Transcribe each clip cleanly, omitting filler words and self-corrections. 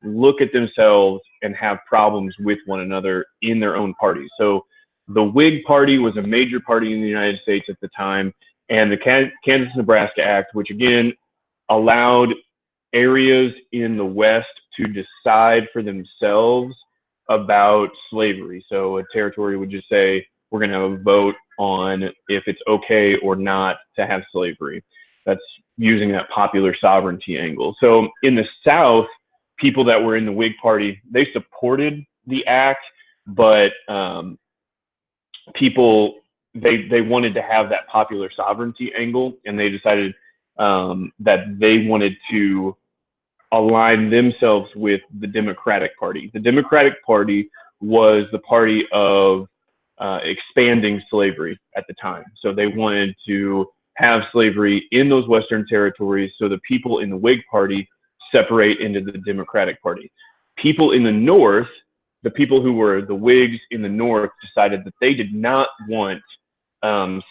look at themselves and have problems with one another in their own party. So the Whig Party was a major party in the United States at the time, and the Kansas-Nebraska Act, which again allowed areas in the West to decide for themselves about slavery. So a territory would just say, we're going to have a vote on if it's okay or not to have slavery. That's using that popular sovereignty angle. So in the South, people that were in the Whig Party, they supported the act, but people, they wanted to have that popular sovereignty angle, and they decided that they wanted to align themselves with the Democratic Party. The Democratic Party was the party of expanding slavery at the time. So they wanted to have slavery in those Western territories so the people in the Whig Party separate into the Democratic Party. People in the North, the people who were the Whigs in the North, decided that they did not want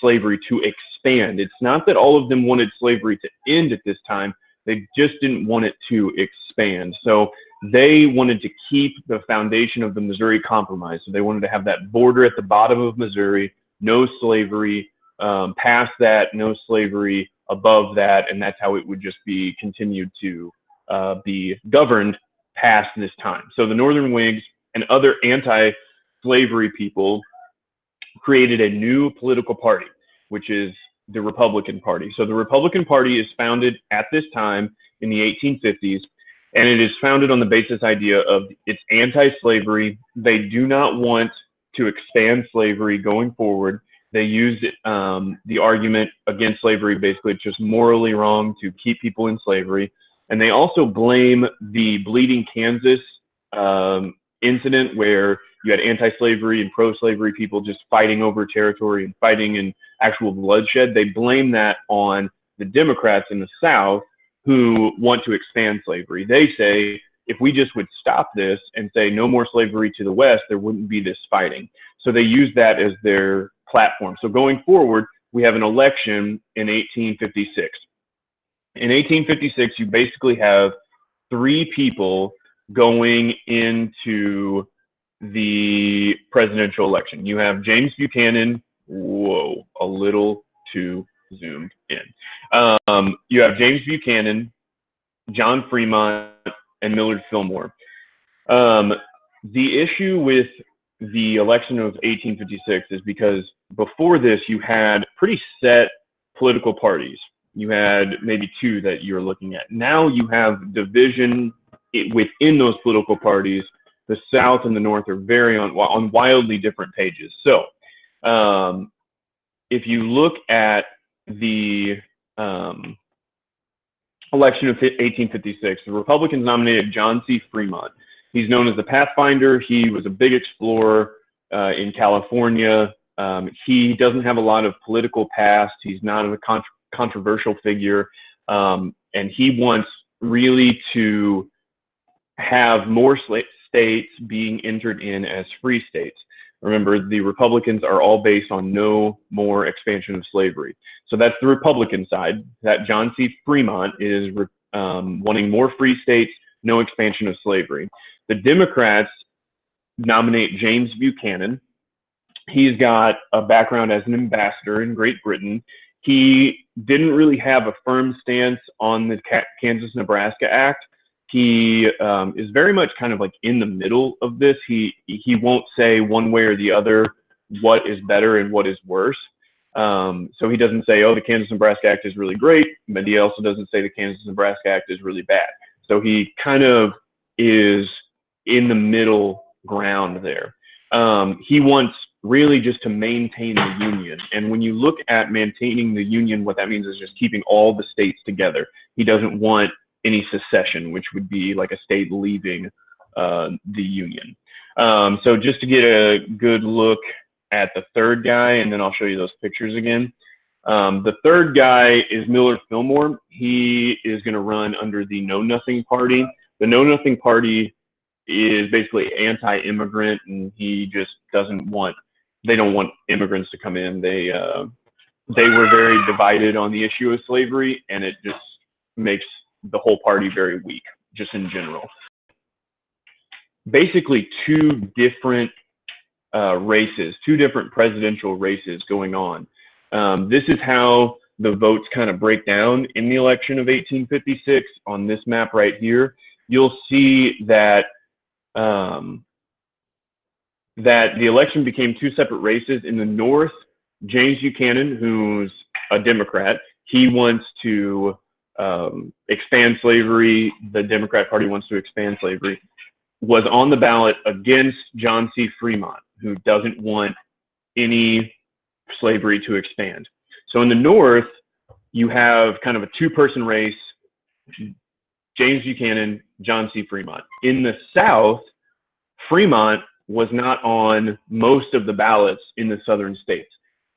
slavery to expand. It's not that all of them wanted slavery to end at this time. They just didn't want it to expand. So they wanted to keep the foundation of the Missouri Compromise. So they wanted to have that border at the bottom of Missouri, no slavery, past that, no slavery above that, and that's how it would just be continued to be governed past this time. So the Northern Whigs and other anti-slavery people created a new political party, which is the Republican Party. So the Republican Party is founded at this time in the 1850s, and it is founded on the basis idea of it's anti-slavery. They do not want to expand slavery going forward. They use the argument against slavery, basically it's just morally wrong to keep people in slavery. And they also blame the Bleeding Kansas incident where you had anti-slavery and pro-slavery people just fighting over territory and fighting in actual bloodshed. They blame that on the Democrats in the South who want to expand slavery. They say, if we just would stop this and say no more slavery to the West, there wouldn't be this fighting. So they use that as their platform. So going forward, we have an election in 1856. In 1856, you basically have three people going into the presidential election. You have James Buchanan, whoa, a little too zoomed in. You have James Buchanan, John Fremont, and Millard Fillmore. The issue with the election of 1856 is because before this, you had pretty set political parties. You had maybe two that you're looking at. Now you have division within those political parties. The South and the North are very on wildly different pages. So if you look at the election of 1856, the Republicans nominated John C. Fremont. He's known as the Pathfinder. He was a big explorer in California. He doesn't have a lot of political past. He's not a controversial figure. And he wants really to have more states being entered in as free states. Remember, the Republicans are all based on no more expansion of slavery. So that's the Republican side. That John C. Fremont is wanting more free states, no expansion of slavery. The Democrats nominate James Buchanan. He's got a background as an ambassador in Great Britain. He didn't really have a firm stance on the Kansas-Nebraska Act. He is very much kind of like in the middle of this. He won't say one way or the other what is better and what is worse. So he doesn't say, oh, the Kansas-Nebraska Act is really great, but he also doesn't say the Kansas-Nebraska Act is really bad. So he kind of is in the middle ground there. He wants really just to maintain the Union. And when you look at maintaining the Union, what that means is just keeping all the states together. He doesn't want any secession, which would be like a state leaving the Union. So just to get a good look at the third guy, and then I'll show you those pictures again. The third guy is Millard Fillmore. He is going to run under the Know Nothing Party. The Know Nothing Party is basically anti-immigrant, and he just they don't want immigrants to come in. They were very divided on the issue of slavery, and it just makes the whole party very weak, just in general. basically two different races, two different presidential races going on. This is how the votes kind of break down in the election of 1856 on this map right here. You'll see that that the election became two separate races. In the North, James Buchanan, who's a Democrat, he wants to expand slavery. The Democrat Party wants to expand slavery, was on the ballot against John C. Fremont, who doesn't want any slavery to expand. So in the North, you have kind of a two-person race, James Buchanan, John C. Fremont. In the South, Fremont was not on most of the ballots in the southern states.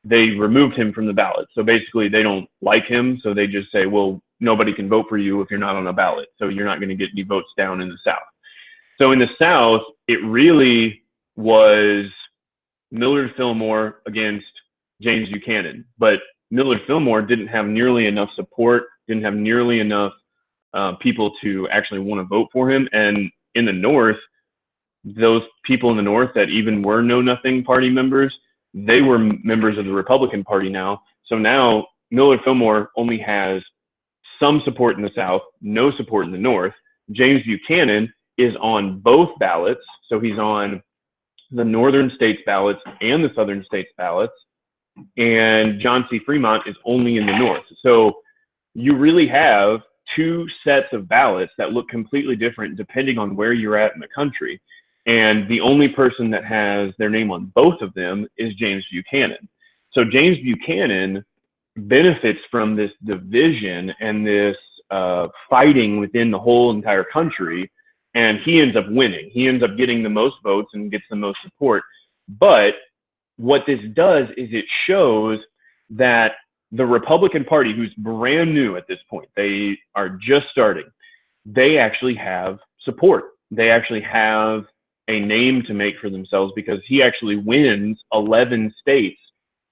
They removed him from the ballot. So basically they don't like him. So they just say, well, nobody can vote for you if you're not on a ballot. So you're not going to get any votes down in the South. So in the South, it really was Millard Fillmore against James Buchanan. But Millard Fillmore didn't have nearly enough support, didn't have nearly enough people to actually want to vote for him. And in the North, those people in the North that even were Know Nothing Party members, they were members of the Republican Party now. So now Millard Fillmore only has some support in the South, no support in the North. James Buchanan is on both ballots. So he's on the northern states ballots and the southern states ballots. And John C. Fremont is only in the North. So you really have two sets of ballots that look completely different depending on where you're at in the country. And the only person that has their name on both of them is James Buchanan. So James Buchanan benefits from this division and this fighting within the whole entire country, and he ends up winning. He ends up getting the most votes and gets the most support. But what this does is it shows that the Republican Party, who's brand new at this point, they are just starting, they actually have support. They actually have a name to make for themselves because he actually wins 11 states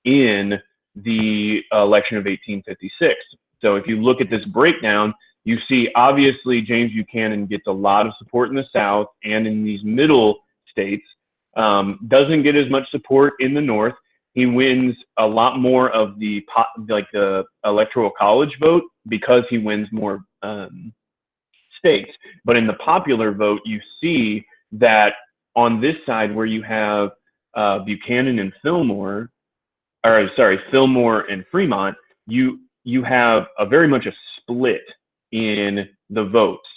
in the election of 1856. So if you look at this breakdown, you see obviously James Buchanan gets a lot of support in the South and in these middle states, doesn't get as much support in the North. He wins a lot more of the electoral college vote because he wins more states. But in the popular vote, you see that on this side where you have Buchanan and Fillmore and Fremont, you have very much a split in the votes.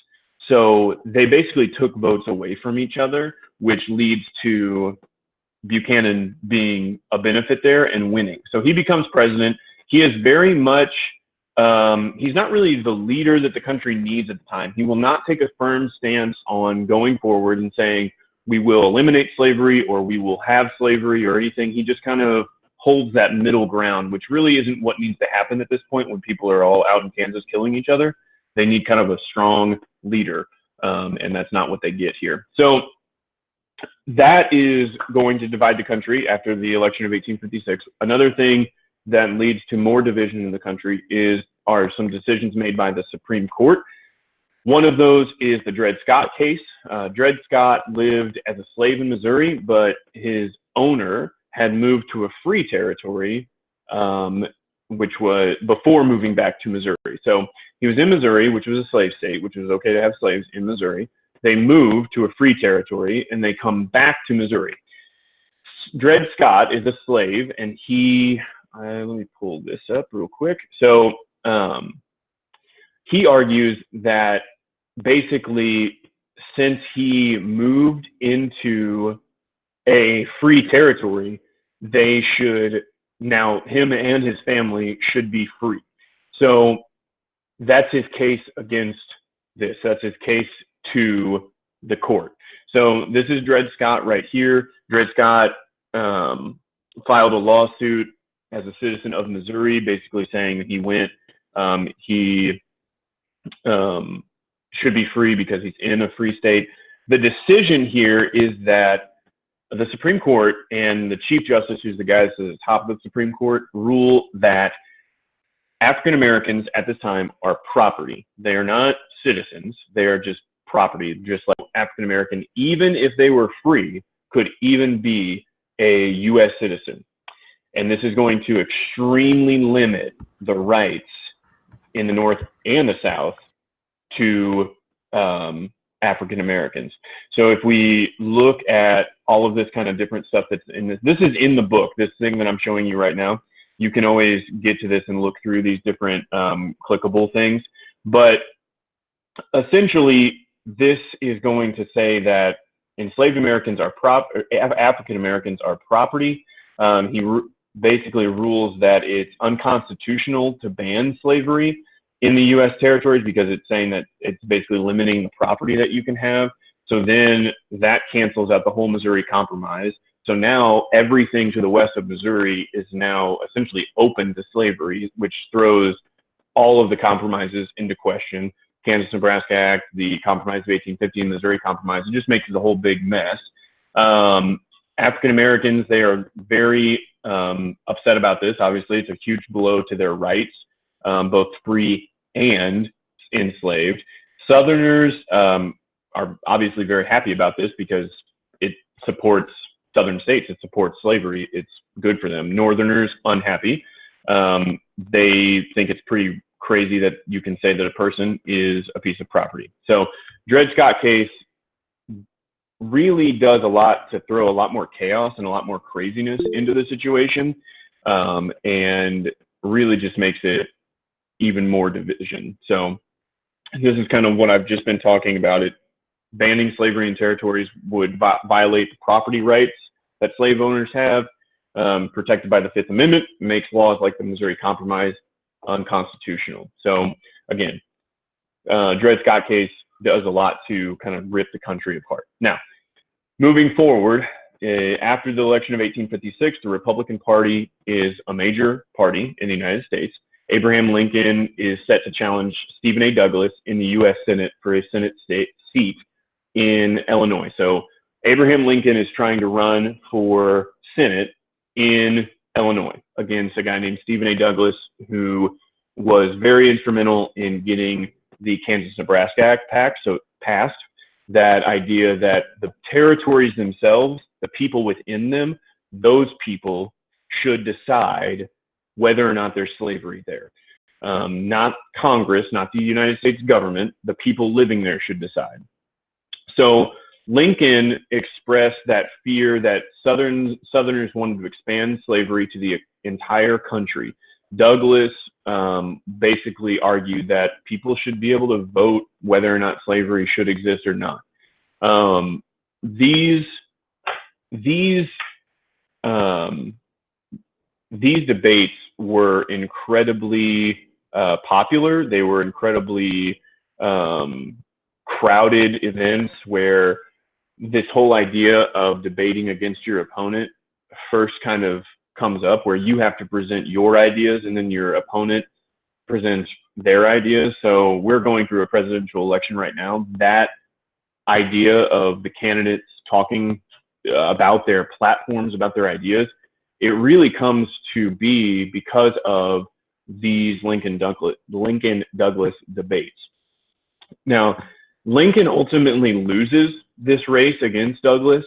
So they basically took votes away from each other, which leads to Buchanan being a benefit there and winning. So he becomes president. He is very much, he's not really the leader that the country needs at the time. He will not take a firm stance on going forward and saying, we will eliminate slavery or we will have slavery or anything. He just kind of holds that middle ground, which really isn't what needs to happen at this point when people are all out in Kansas killing each other. They need kind of a strong leader, and that's not what they get here. So that is going to divide the country after the election of 1856. Another thing that leads to more division in the country are some decisions made by the Supreme Court. One of those is the Dred Scott case. Dred Scott lived as a slave in Missouri, but his owner had moved to a free territory, which was before moving back to Missouri. So he was in Missouri, which was a slave state, which was okay to have slaves in Missouri. They move to a free territory and they come back to Missouri. Dred Scott is a slave, and let me pull this up real quick. So he argues that basically since he moved into a free territory, they should now, him and his family should be free. So that's his case against this. That's his case to the court. So this is Dred Scott right here. Dred Scott filed a lawsuit as a citizen of Missouri, basically saying that he should be free because he's in a free state. The decision here is that the Supreme Court and the Chief Justice, who's the guy that's at the top of the Supreme Court, rule that African Americans at this time are property. They are not citizens. They are just property, just like African American, even if they were free, could even be a U.S. citizen. And this is going to extremely limit the rights in the North and the South to African Americans. So if we look at all of this kind of different stuff that's in this is in the book, this thing that I'm showing you right now. You can always get to this and look through these different clickable things. But essentially, this is going to say that enslaved Americans are African Americans are property. He basically rules that it's unconstitutional to ban slavery in the U.S. territories because it's saying that it's basically limiting the property that you can have. So then that cancels out the whole Missouri Compromise. So now everything to the west of Missouri is now essentially open to slavery, which throws all of the compromises into question. Kansas-Nebraska Act, the Compromise of 1850, and the Missouri Compromise. It just makes it a whole big mess. African Americans, they are very upset about this. Obviously, it's a huge blow to their rights, both free and enslaved. Southerners are obviously very happy about this because it supports Southern states. It supports slavery. It's good for them. Northerners, unhappy. They think it's pretty crazy that you can say that a person is a piece of property. So Dred Scott case really does a lot to throw a lot more chaos and a lot more craziness into the situation, and really just makes it even more division. So this is kind of what I've just been talking about. It banning slavery in territories would violate the property rights that slave owners have, protected by the Fifth Amendment, makes laws like the Missouri Compromise unconstitutional. So again, Dred Scott case does a lot to kind of rip the country apart. Now, moving forward, after the election of 1856, the Republican Party is a major party in the United States. Abraham Lincoln is set to challenge Stephen A. Douglas in the U.S. Senate for a Senate seat in Illinois. So Abraham Lincoln is trying to run for Senate in Illinois against a guy named Stephen A. Douglas, who was very instrumental in getting the Kansas-Nebraska Act passed. That idea that the territories themselves, the people within them, those people should decide whether or not there's slavery there. Not Congress, not the United States government, the people living there should decide. So Lincoln expressed that fear that Southerners wanted to expand slavery to the entire country. Douglas basically argued that people should be able to vote whether or not slavery should exist or not. These debates were incredibly popular. They were incredibly crowded events where this whole idea of debating against your opponent first kind of comes up, where you have to present your ideas and then your opponent presents their ideas. So we're going through a presidential election right now. That idea of the candidates talking about their platforms, about their ideas, it really comes to be because of these Lincoln-Douglas debates. Now, Lincoln ultimately loses this race against Douglas,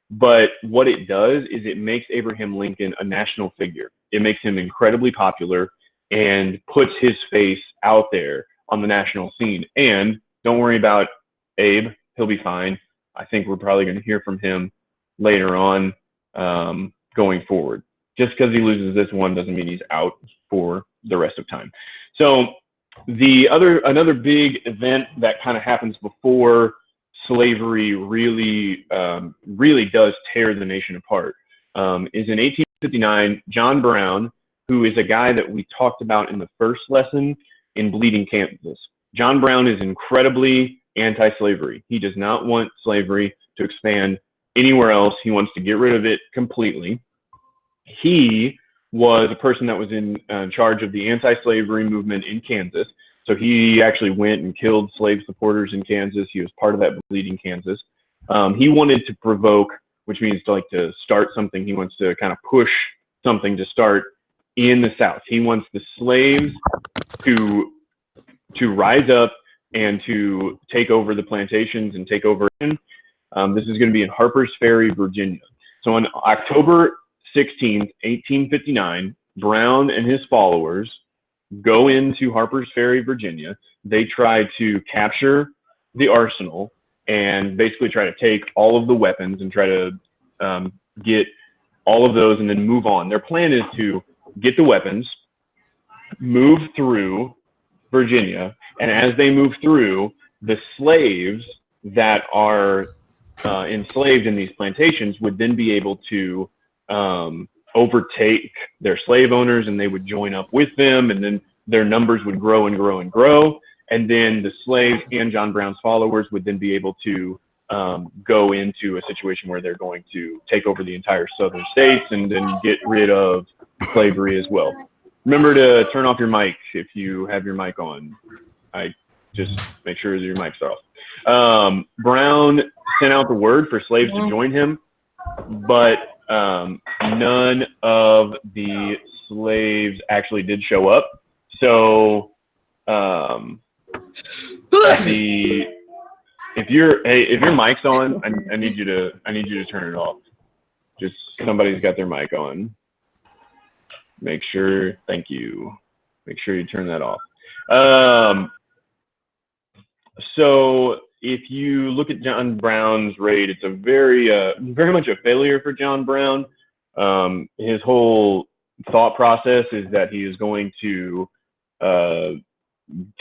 but what it does is it makes Abraham Lincoln a national figure. It makes him incredibly popular and puts his face out there on the national scene. And don't worry about Abe, he'll be fine. I think we're probably going to hear from him later on going forward. Just because he loses this one doesn't mean he's out for the rest of time. So another big event that kind of happens before slavery really does tear the nation apart is in 1859, John Brown, who is a guy that we talked about in the first lesson in Bleeding Kansas. John Brown is incredibly anti-slavery. He does not want slavery to expand anywhere else. He wants to get rid of it completely. He was a person that was in charge of the anti-slavery movement in Kansas. So he actually went and killed slave supporters in Kansas. He was part of that Bleeding Kansas. He wanted to provoke, which means to start something. He wants to kind of push something to start in the South. He wants the slaves to rise up, and to take over the plantations and take over. This is going to be in Harper's Ferry, Virginia. So on October 16th, 1859, Brown and his followers go into Harper's Ferry, Virginia. They try to capture the arsenal and basically try to take all of the weapons and try to get all of those and then move on. Their plan is to get the weapons, move through Virginia, and as they move through, the slaves that are enslaved in these plantations would then be able to overtake their slave owners, and they would join up with them, and then their numbers would grow and grow and grow. And then the slaves and John Brown's followers would then be able to go into a situation where they're going to take over the entire southern states and then get rid of slavery as well. Remember to turn off your mic if you have your mic on. I just make sure that your mic's off. Brown sent out the word for slaves to join him, but none of the slaves actually did show up. So if your mic's on, I need you to turn it off. Just somebody's got their mic on. Make sure, thank you. Make sure you turn that off. So if you look at John Brown's raid, it's a very much a failure for John Brown. His whole thought process is that he is going to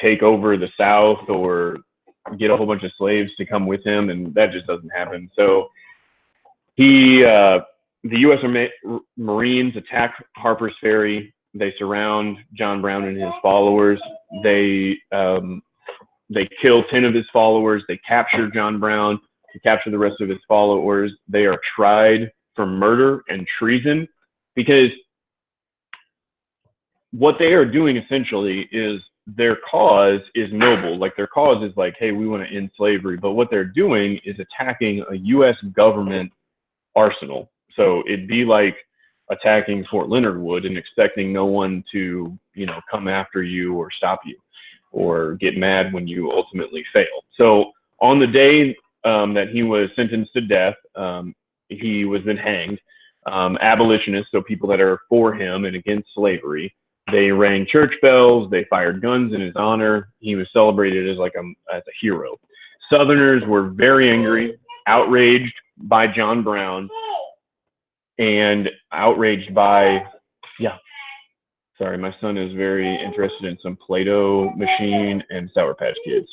take over the South or get a whole bunch of slaves to come with him, and that just doesn't happen. So the U.S. Marines attack Harper's Ferry. They surround John Brown and his followers. They kill 10 of his followers. They capture John Brown. They capture the rest of his followers. They are tried for murder and treason, because what they are doing essentially is their cause is noble. Like, their cause is like, hey, we want to end slavery. But what they're doing is attacking a U.S. government arsenal. So it'd be like attacking Fort Leonard Wood and expecting no one to, come after you or stop you or get mad when you ultimately fail. So on the day that he was sentenced to death, he was then hanged. Abolitionists, so people that are for him and against slavery, they rang church bells, they fired guns in his honor. He was celebrated as as a hero. Southerners were very angry, outraged by John Brown, and outraged by, sorry, my son is very interested in some Play-Doh machine and Sour Patch Kids.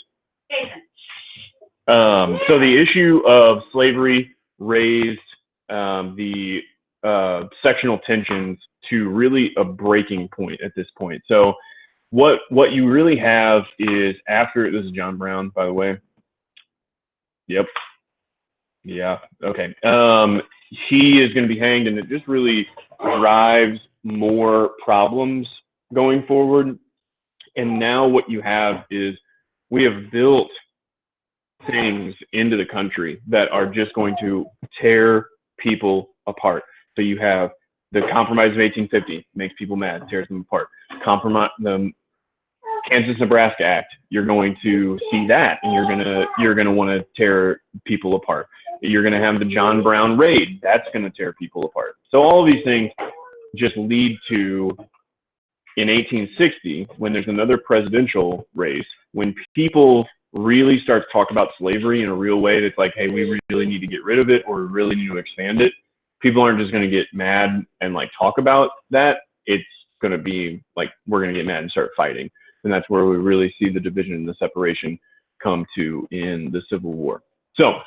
So the issue of slavery raised the sectional tensions to really a breaking point at this point. So what you really have is, after, this is John Brown, by the way. Yep. Yeah. Okay. He is going to be hanged, and it just really drives more problems going forward. And now what you have is, we have built things into the country that are just going to tear people apart. So you have the Compromise of 1850, makes people mad, tears them apart. The Kansas-Nebraska Act, you're going to see that, and you're gonna want to tear people apart. You're going to have the John Brown raid, that's going to tear people apart. So all of these things just lead to, in 1860, when there's another presidential race, when people really start to talk about slavery in a real way, that's like, hey, we really need to get rid of it, or we really need to expand it. People aren't just going to get mad and talk about that. It's going to be like, we're going to get mad and start fighting. And that's where we really see the division and the separation come to in the Civil War. So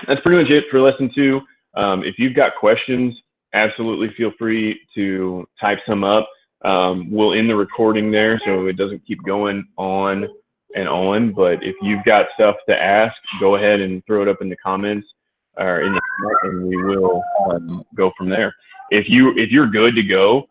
that's pretty much it for lesson 2. If you've got questions, absolutely feel free to type some up. We'll end the recording there so it doesn't keep going on and on. But if you've got stuff to ask, go ahead and throw it up in the comments or in the chat, and we will go from there. If you're good to go,